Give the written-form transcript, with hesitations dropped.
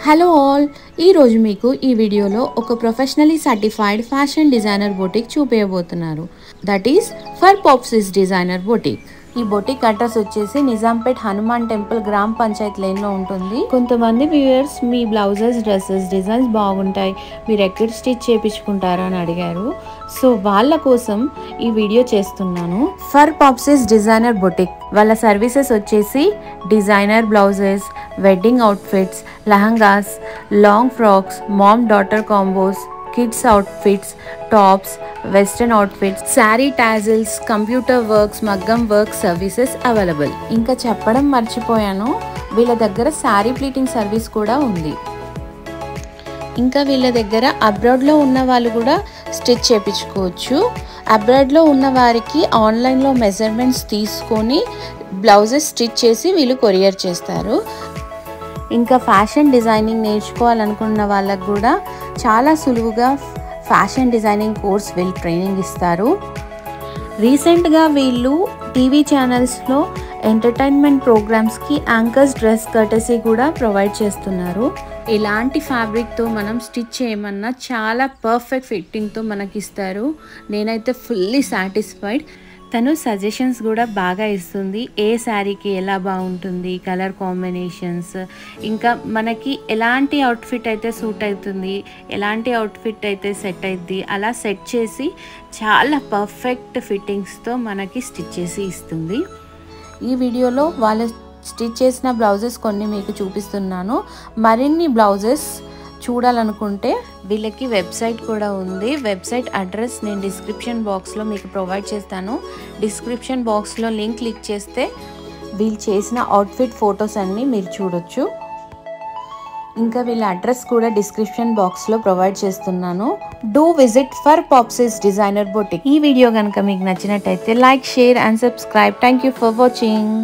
Hello all, ఈరోజు మీకు ఈ వీడియోలో ఒక professionally certified fashion designer boutique చూపించబోతున్నారు. That is for పాప్సిస్ designer boutique. ఈ బొటిక్ అడ్రస్ వచ్చేసి నిజాంపేట్ హనుమాన్ టెంపుల్ గ్రామ పంచాయత్ లేన్లో ఉంటుంది. కొంతమంది వ్యూయర్స్ మీ బ్లౌజెస్ డ్రెస్సెస్ డిజైన్స్ బాగుంటాయి, మీరు ఎక్కడ స్టిచ్ చేయించుకుంటారా అని అడిగారు. సో వాళ్ళ కోసం ఈ వీడియో చేస్తున్నాను. ఫర్ పాప్సిస్ డిజైనర్ బొటిక్ వాళ్ళ సర్వీసెస్ వచ్చేసి designer blouses, wedding outfits, lehengas, long frocks, mom daughter combos, kids outfits, tops, western outfits, sari tassels, computer works, మగ్గం వర్క్ సర్వీసెస్ అవైలబుల్. ఇంకా చెప్పడం మర్చిపోయాను, వీళ్ళ దగ్గర శారీ ప్లీటింగ్ సర్వీస్ కూడా ఉంది. ఇంకా వీళ్ళ దగ్గర అబ్రాడ్లో ఉన్న వాళ్ళు కూడా స్టిచ్ చేయించుకోవచ్చు. అబ్రాడ్లో ఉన్న వారికి ఆన్లైన్లో మెజర్మెంట్స్ తీసుకొని బ్లౌజెస్ స్టిచ్ చేసి వీళ్ళు కొరియర్ చేస్తారు. ఇంకా ఫ్యాషన్ డిజైనింగ్ నేర్చుకోవాలనుకున్న వాళ్ళకు కూడా చాలా సులువుగా ఫ్యాషన్ డిజైనింగ్ కోర్స్ వీళ్ళు ట్రైనింగ్ ఇస్తారు. రీసెంట్గా వీళ్ళు టీవీ ఛానల్స్లో ఎంటర్టైన్మెంట్ ప్రోగ్రామ్స్కి యాంకర్స్ డ్రెస్ కర్టసీ కూడా ప్రొవైడ్ చేస్తున్నారు. ఇలాంటి ఫ్యాబ్రిక్తో మనం స్టిచ్ చేయమన్నా చాలా పర్ఫెక్ట్ ఫిట్టింగ్తో మనకి ఇస్తారు. నేనైతే ఫుల్లీ సాటిస్ఫైడ్. తను సజెషన్స్ కూడా బాగా ఇస్తుంది, ఏ శారీకి ఎలా బాగుంటుంది, కలర్ కాంబినేషన్స్, ఇంకా మనకి ఎలాంటి అవుట్ఫిట్ అయితే సూట్ అవుతుంది, ఎలాంటి అవుట్ఫిట్ అయితే సెట్ అవుతుంది, అలా సెట్ చేసి చాలా పర్ఫెక్ట్ ఫిట్టింగ్స్తో మనకి స్టిచ్ చేసి ఇస్తుంది. ఈ వీడియోలో వాళ్ళు స్టిచ్ చేసిన బ్లౌజెస్ కొన్ని మీకు చూపిస్తున్నాను. మరిన్ని బ్లౌజెస్ చూడాలనుకుంటే వీళ్ళకి వెబ్సైట్ కూడా ఉంది. వెబ్సైట్ అడ్రస్ నేను డిస్క్రిప్షన్ బాక్స్లో మీకు ప్రొవైడ్ చేస్తాను. డిస్క్రిప్షన్ బాక్స్లో లింక్ క్లిక్ చేస్తే వీళ్ళు చేసిన అవుట్ఫిట్ ఫొటోస్ అన్నీ మీరు చూడొచ్చు. ఇంకా వీళ్ళ అడ్రస్ కూడా డిస్క్రిప్షన్ బాక్స్లో ప్రొవైడ్ చేస్తున్నాను. Do visit for పాప్సిస్ designer boutique. ఈ వీడియో కనుక మీకు నచ్చినట్టయితే like, share and subscribe. Thank you for watching.